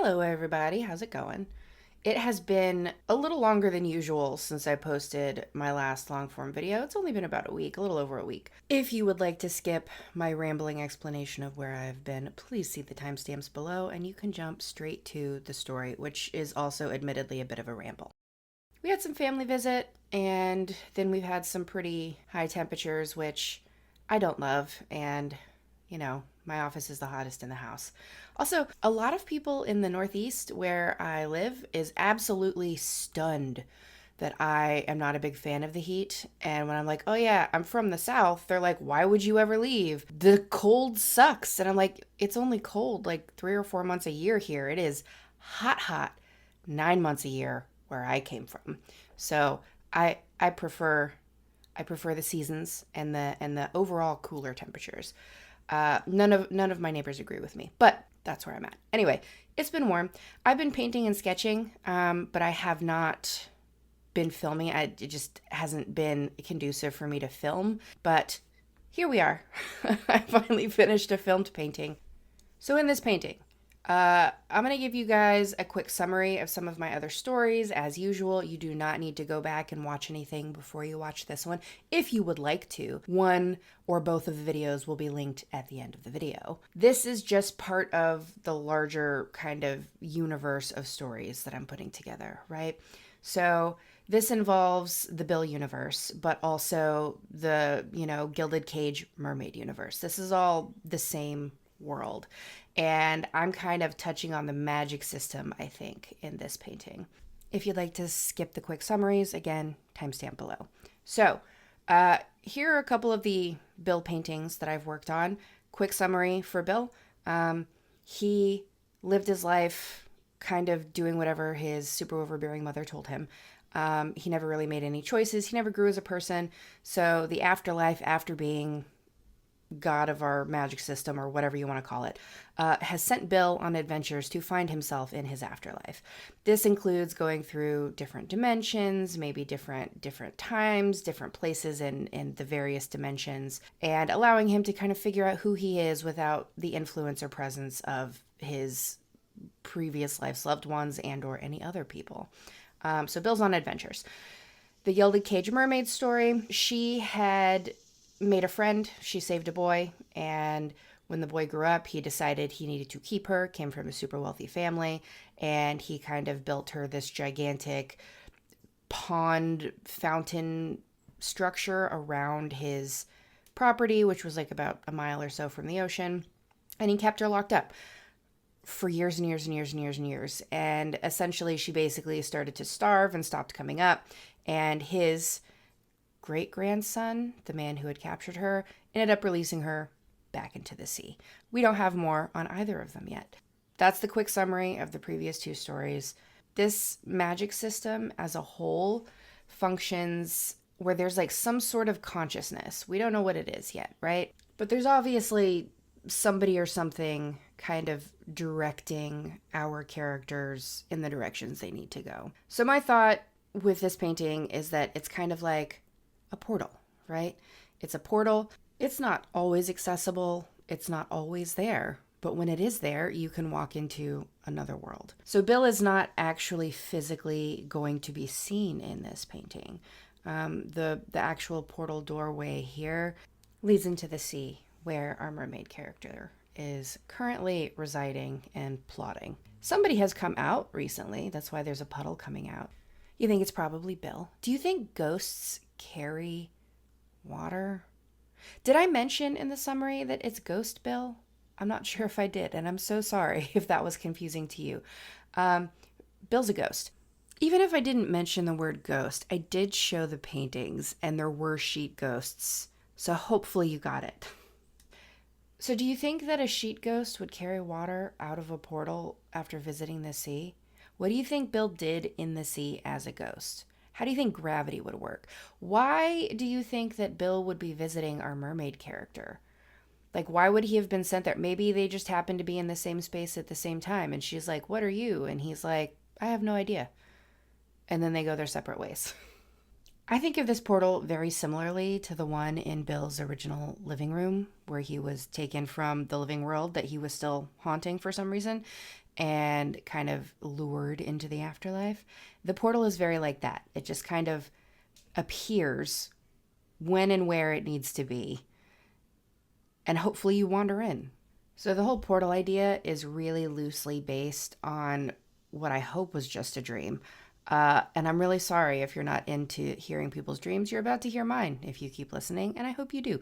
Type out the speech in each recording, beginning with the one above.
Hello, everybody. How's it going? It has been a little longer than usual since I posted my last long form video. It's only been about a week, a little over a week. If you would like to skip my rambling explanation of where I've been, please see the timestamps below and you can jump straight to the story, which is also admittedly a bit of a ramble. We had some family visit, and then we've had some pretty high temperatures, which I don't love, and my office is the hottest in the house. Also, a lot of people in the Northeast where I live is absolutely stunned that I am not a big fan of the heat. And when I'm like, oh yeah, I'm from the South, they're like, why would you ever leave? The cold sucks. And I'm like, it's only cold like 3 or 4 months a year here. It is hot, hot 9 months a year where I came from. So I prefer the seasons and the overall cooler temperatures. None of my neighbors agree with me, but that's where I'm at. Anyway, it's been warm. I've been painting and sketching, but I have not been filming. It just hasn't been conducive for me to film. But here we are. I finally finished a filmed painting. So in this painting, I'm going to give you guys a quick summary of some of my other stories. As usual, you do not need to go back and watch anything before you watch this one. If you would like to, one or both of the videos will be linked at the end of the video. This is just part of the larger kind of universe of stories that I'm putting together, right? So this involves the Bill universe, but also the, Gilded Cage mermaid universe. This is all the same world. And I'm kind of touching on the magic system, I think, in this painting. If you'd like to skip the quick summaries, again, timestamp below. So, here are a couple of the Bill paintings that I've worked on. Quick summary for Bill. He lived his life kind of doing whatever his super overbearing mother told him. He never really made any choices. He never grew as a person. So the afterlife, after being god of our magic system, or whatever you want to call it, has sent Bill on adventures to find himself in his afterlife. This includes going through different dimensions, maybe different times, different places in the various dimensions, and allowing him to kind of figure out who he is without the influence or presence of his previous life's loved ones and or any other people. So Bill's on adventures. The Gilded Cage mermaid story, she had made a friend. She saved a boy, and when the boy grew up, he decided he needed to keep her, came from a super wealthy family, and he kind of built her this gigantic pond fountain structure around his property, which was like about a mile or so from the ocean, and he kept her locked up for years and years and years and years and years. And essentially, she basically started to starve and stopped coming up, and his great-grandson, the man who had captured her, ended up releasing her back into the sea. We don't have more on either of them yet. That's the quick summary of the previous two stories. This magic system as a whole functions where there's like some sort of consciousness. We don't know what it is yet, right? But there's obviously somebody or something kind of directing our characters in the directions they need to go. So my thought with this painting is that it's kind of like a portal, right? It's a portal. It's not always accessible. It's not always there. But when it is there, you can walk into another world. So Bill is not actually physically going to be seen in this painting. The actual portal doorway here leads into the sea, where our mermaid character is currently residing and plotting. Somebody has come out recently. That's why there's a puddle coming out. You think it's probably Bill. Do you think ghosts carry water? Did I mention in the summary that it's Ghost Bill? I'm not sure if I did, and I'm so sorry if that was confusing to you. Bill's a ghost. Even if I didn't mention the word ghost, I did show the paintings, and there were sheet ghosts, so hopefully you got it. So do you think that a sheet ghost would carry water out of a portal after visiting the sea? What do you think Bill did in the sea as a ghost? How do you think gravity would work? Why do you think that Bill would be visiting our mermaid character? Like, why would he have been sent there? Maybe they just happened to be in the same space at the same time, and she's like, what are you? And he's like, I have no idea. And then they go their separate ways. I think of this portal very similarly to the one in Bill's original living room, where he was taken from the living world that he was still haunting for some reason, and kind of lured into the afterlife. The portal is very like that. It just kind of appears when and where it needs to be, and hopefully you wander in. So the whole portal idea is really loosely based on what I hope was just a dream. And I'm really sorry if you're not into hearing people's dreams. You're about to hear mine if you keep listening, and I hope you do.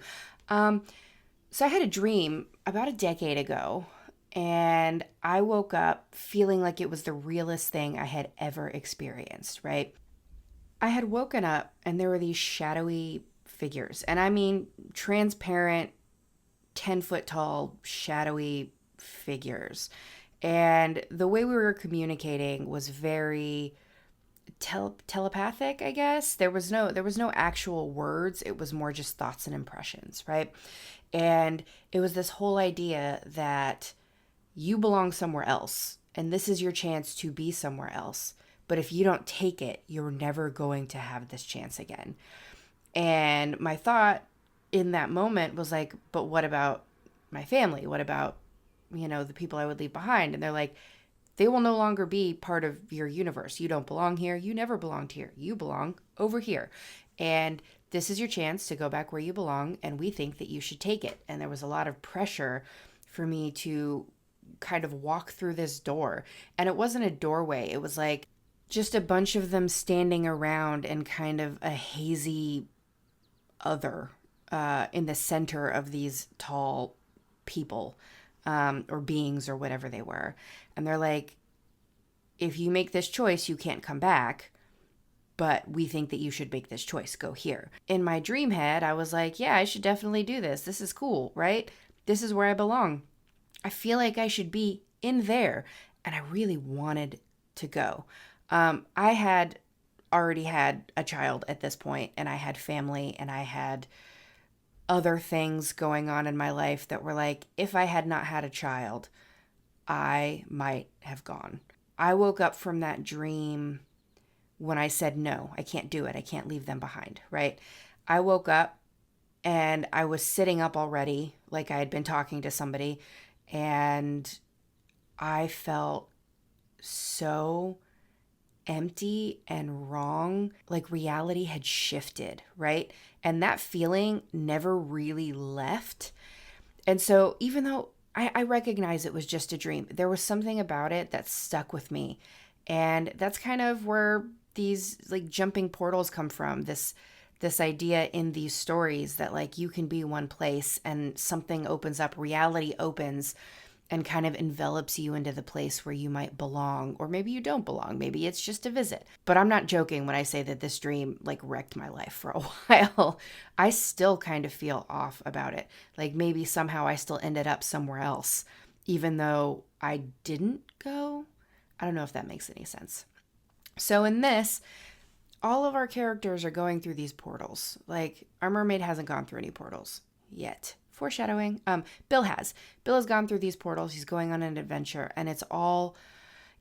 So I had a dream about a decade ago, and I woke up feeling like it was the realest thing I had ever experienced, right? I had woken up and there were these shadowy figures, and I mean transparent, 10-foot tall, shadowy figures. And the way we were communicating was very telepathic, I guess. There was no actual words. It was more just thoughts and impressions, right? And it was this whole idea that you belong somewhere else and this is your chance to be somewhere else. But if you don't take it, you're never going to have this chance again. And my thought in that moment was like, but what about my family? What about, the people I would leave behind? And they're like, they will no longer be part of your universe. You don't belong here. You never belonged here. You belong over here. And this is your chance to go back where you belong. And we think that you should take it. And there was a lot of pressure for me to kind of walk through this door. And it wasn't a doorway. It was like just a bunch of them standing around and kind of a hazy other in the center of these tall people or beings or whatever they were. And they're like, if you make this choice, you can't come back, but we think that you should make this choice. Go here. In my dream head, I was like, yeah, I should definitely do this. This is cool, right? This is where I belong. I feel like I should be in there. And I really wanted to go. I had already had a child at this point, and I had family, and I had other things going on in my life that were like, if I had not had a child, I might have gone. I woke up from that dream when I said, no, I can't do it. I can't leave them behind, right? I woke up and I was sitting up already, like I had been talking to somebody, and I felt so empty and wrong, like reality had shifted, right? And that feeling never really left. And so even though I recognize it was just a dream, there was something about it that stuck with me. And that's kind of where these like jumping portals come from. This idea in these stories that like you can be one place and something opens up, reality opens and kind of envelops you into the place where you might belong, or maybe you don't belong. Maybe it's just a visit. But I'm not joking when I say that this dream like wrecked my life for a while. I still kind of feel off about it. Like maybe somehow I still ended up somewhere else, even though I didn't go. I don't know if that makes any sense. So in this, all of our characters are going through these portals. Like our mermaid hasn't gone through any portals yet. Foreshadowing. Bill has. Bill has gone through these portals. He's going on an adventure, and it's all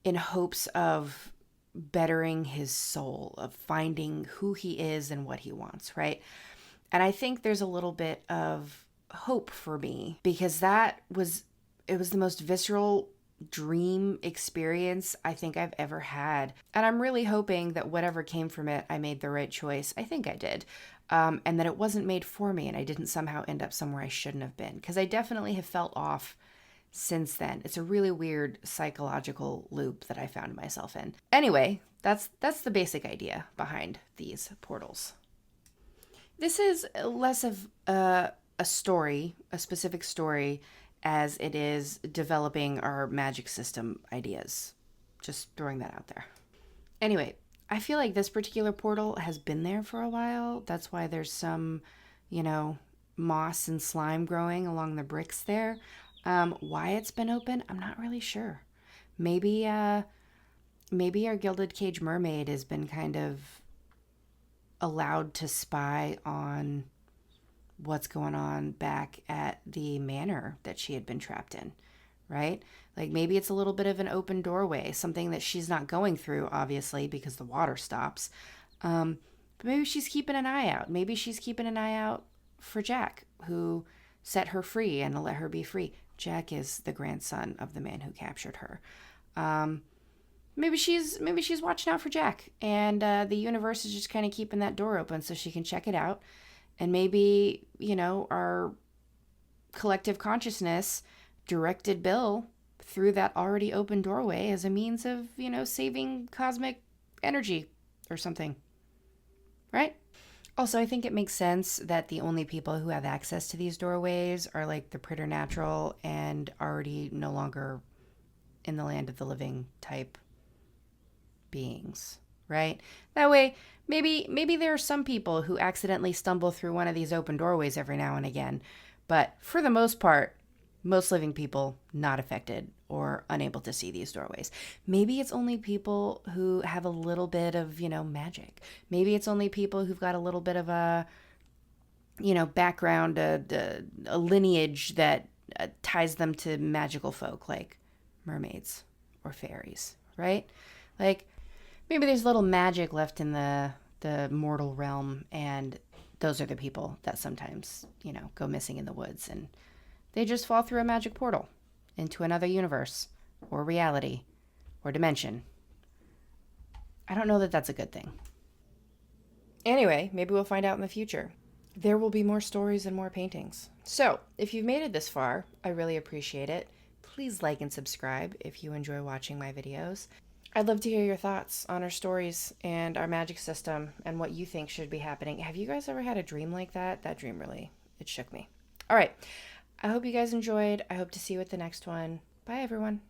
in hopes of bettering his soul, of finding who he is and what he wants, right? And I think there's a little bit of hope for me because it was the most visceral dream experience I think I've ever had. And I'm really hoping that whatever came from it, I made the right choice. I think I did. And that it wasn't made for me and I didn't somehow end up somewhere I shouldn't have been. Because I definitely have felt off since then. It's a really weird psychological loop that I found myself in. Anyway, that's the basic idea behind these portals. This is less of a story, a specific story, as it is developing our magic system ideas. Just throwing that out there. Anyway, I feel like this particular portal has been there for a while. That's why there's some, moss and slime growing along the bricks there. Why it's been open, I'm not really sure. Maybe our Gilded Cage mermaid has been kind of allowed to spy on what's going on back at the manor that she had been trapped in, right? Like maybe it's a little bit of an open doorway, something that she's not going through, obviously, because the water stops. But maybe she's keeping an eye out. Maybe she's keeping an eye out for Jack, who set her free and let her be free. Jack is the grandson of the man who captured her. Maybe she's watching out for Jack, and the universe is just kind of keeping that door open so she can check it out. And maybe, our collective consciousness directed Bill through that already open doorway as a means of, saving cosmic energy or something. Right? Also, I think it makes sense that the only people who have access to these doorways are like the preternatural and already no longer in the land of the living type beings, right? That way, maybe there are some people who accidentally stumble through one of these open doorways every now and again, but for the most part, most living people not affected or unable to see these doorways. Maybe it's only people who have a little bit of, magic. Maybe it's only people who've got a little bit of a, background, a lineage that ties them to magical folk like mermaids or fairies, right? Like, maybe there's little magic left in the mortal realm, and those are the people that sometimes, go missing in the woods, and they just fall through a magic portal into another universe or reality or dimension. I don't know that that's a good thing. Anyway, maybe we'll find out in the future. There will be more stories and more paintings. So, if you've made it this far, I really appreciate it. Please like and subscribe if you enjoy watching my videos. I'd love to hear your thoughts on our stories and our magic system and what you think should be happening. Have you guys ever had a dream like that? That dream really, it shook me. All right. I hope you guys enjoyed. I hope to see you at the next one. Bye, everyone.